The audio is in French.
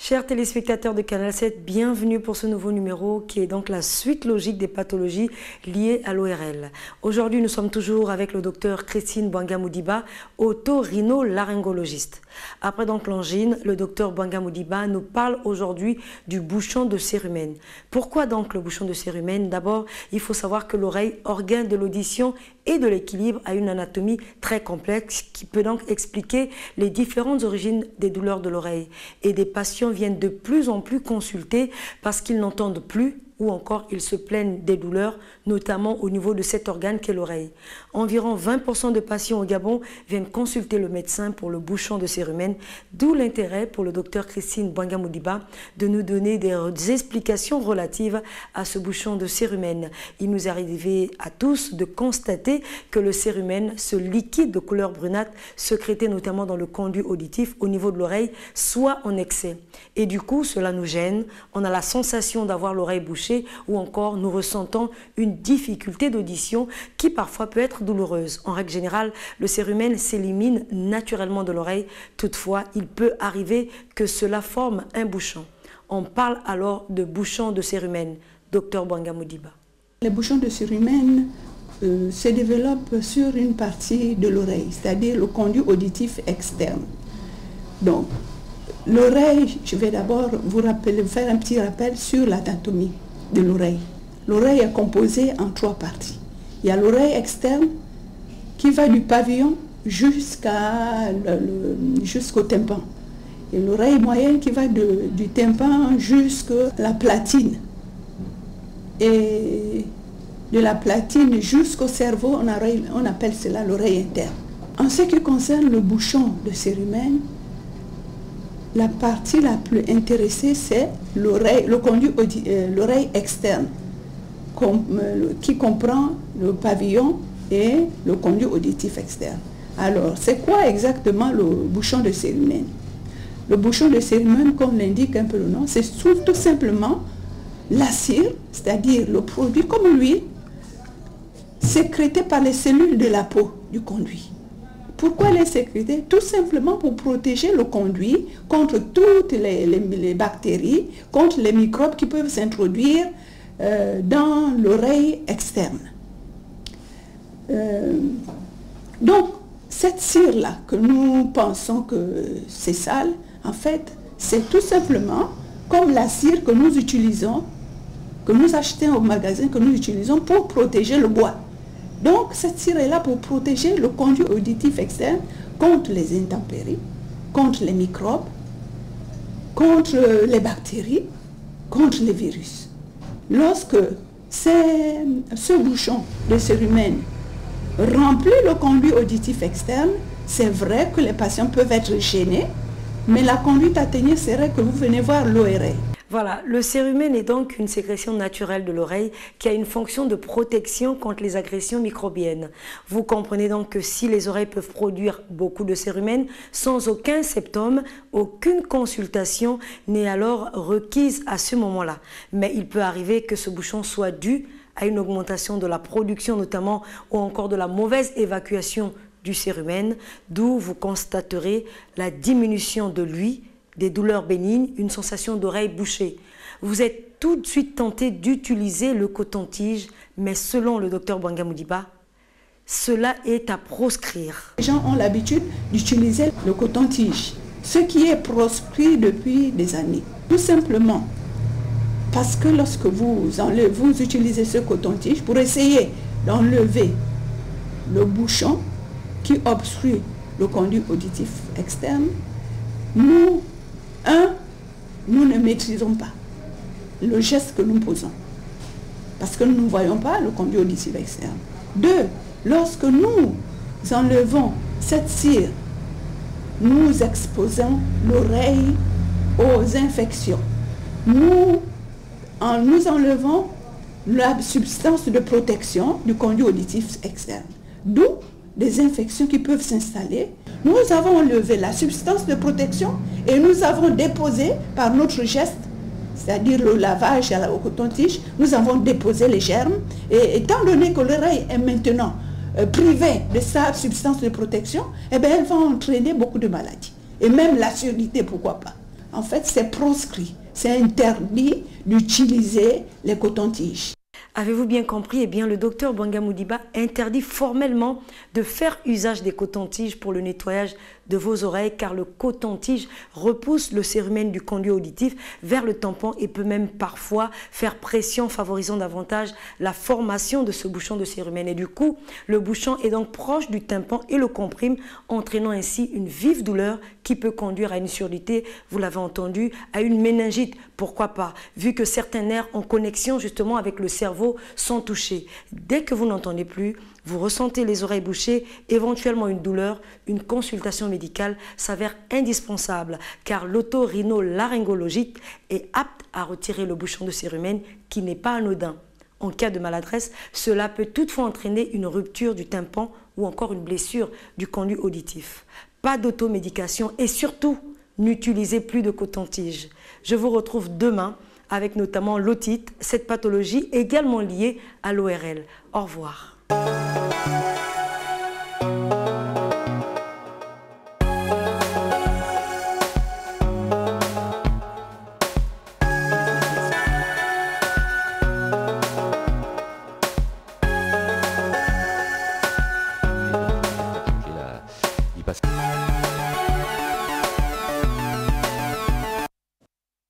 Chers téléspectateurs de Canal 7, bienvenue pour ce nouveau numéro qui est donc la suite logique des pathologies liées à l'ORL. Aujourd'hui, nous sommes toujours avec le docteur Christine Bouanga-Modiba, otorhinolaryngologiste. Après donc l'angine, le docteur Bouanga-Modiba nous parle aujourd'hui du bouchon de cérumen. Pourquoi donc le bouchon de cérumen? D'abord, il faut savoir que l'oreille, organe de l'audition et de l'équilibre, a une anatomie très complexe qui peut donc expliquer les différentes origines des douleurs de l'oreille. Et des patients viennent de plus en plus consulter parce qu'ils n'entendent plus ou encore ils se plaignent des douleurs, notamment au niveau de cet organe qu'est l'oreille. Environ 20% de patients au Gabon viennent consulter le médecin pour le bouchon de cérumen, d'où l'intérêt pour le docteur Christine Bouanga-Modiba de nous donner des explications relatives à ce bouchon de cérumen. Il nous est arrivé à tous de constater que le cérumen, ce liquide de couleur brunâtre, sécrété notamment dans le conduit auditif au niveau de l'oreille, soit en excès. Et du coup, cela nous gêne, on a la sensation d'avoir l'oreille bouchée ou encore nous ressentons une difficulté d'audition qui parfois peut être douloureuse. En règle générale, le cérumen s'élimine naturellement de l'oreille. Toutefois, il peut arriver que cela forme un bouchon. On parle alors de bouchon de cérumen. Docteur Bouanga-Modiba. Les bouchons de cérumen se développent sur une partie de l'oreille, c'est-à-dire le conduit auditif externe. Donc, l'oreille, je vais d'abord vous faire un petit rappel sur l'anatomie de l'oreille. L'oreille est composée en trois parties. Il y a l'oreille externe qui va du pavillon jusqu'au tympan. Et l'oreille moyenne qui va du tympan jusqu'à la platine. Et de la platine jusqu'au cerveau, on appelle cela l'oreille interne. En ce qui concerne le bouchon de cérumen, la partie la plus intéressée, c'est l'oreille, l'oreille externe, qui comprend le pavillon et le conduit auditif externe. Alors, c'est quoi exactement le bouchon de cérumen? Le bouchon de cérumen, comme l'indique un peu le nom, c'est tout simplement la cire, c'est-à-dire le produit comme l'huile, sécrété par les cellules de la peau du conduit. Pourquoi les sécréter? Tout simplement pour protéger le conduit contre toutes les bactéries, contre les microbes qui peuvent s'introduire dans l'oreille externe. Donc, cette cire-là, que nous pensons que c'est sale, en fait, c'est tout simplement comme la cire que nous utilisons, que nous achetons au magasin, que nous utilisons pour protéger le bois. Donc, cette cire est là pour protéger le conduit auditif externe contre les intempéries, contre les microbes, contre les bactéries, contre les virus. Lorsque ce bouchon de cérumen remplit le conduit auditif externe, c'est vrai que les patients peuvent être gênés, mais la conduite à tenir serait que vous venez voir l'ORL. Voilà, le cérumen est donc une sécrétion naturelle de l'oreille qui a une fonction de protection contre les agressions microbiennes. Vous comprenez donc que si les oreilles peuvent produire beaucoup de cérumen sans aucun symptôme, aucune consultation n'est alors requise à ce moment-là. Mais il peut arriver que ce bouchon soit dû à une augmentation de la production notamment ou encore de la mauvaise évacuation du cérumen, d'où vous constaterez la diminution de l'ouïe, des douleurs bénignes, une sensation d'oreille bouchée. Vous êtes tout de suite tenté d'utiliser le coton-tige, mais selon le docteur Bouanga-Modiba, cela est à proscrire. Les gens ont l'habitude d'utiliser le coton-tige, ce qui est proscrit depuis des années. Tout simplement parce que lorsque vous utilisez ce coton-tige pour essayer d'enlever le bouchon qui obstrue le conduit auditif externe, nous ne maîtrisons pas le geste que nous posons, parce que nous ne voyons pas le conduit auditif externe. 2, lorsque nous enlevons cette cire, nous exposons l'oreille aux infections. Nous enlevons la substance de protection du conduit auditif externe, d'où des infections qui peuvent s'installer. Nous avons enlevé la substance de protection et nous avons déposé par notre geste, c'est-à-dire le lavage au coton-tige, nous avons déposé les germes. Et étant donné que l'oreille est maintenant privée de sa substance de protection, eh bien, elle va entraîner beaucoup de maladies. Et même la surdité, pourquoi pas. en fait, c'est proscrit. C'est interdit d'utiliser les cotons-tiges. Avez-vous bien compris? Eh bien, le docteur Bwanga Modiba interdit formellement de faire usage des cotons-tiges pour le nettoyage de vos oreilles, car le coton-tige repousse le cérumen du conduit auditif vers le tampon et peut même parfois faire pression, favorisant davantage la formation de ce bouchon de cérumen. Et du coup, le bouchon est donc proche du tympan et le comprime, entraînant ainsi une vive douleur qui peut conduire à une surdité, vous l'avez entendu, à une méningite. Pourquoi pas? Vu que certains nerfs en connexion justement avec le cerveau sont touchés. Dès que vous n'entendez plus, vous ressentez les oreilles bouchées, éventuellement une douleur, une consultation médicale s'avère indispensable car l'otorhinolaryngologie est apte à retirer le bouchon de cérumen qui n'est pas anodin. En cas de maladresse, cela peut toutefois entraîner une rupture du tympan ou encore une blessure du conduit auditif. Pas d'automédication et surtout, n'utilisez plus de coton-tige. Je vous retrouve demain avec notamment l'otite, cette pathologie également liée à l'ORL. Au revoir.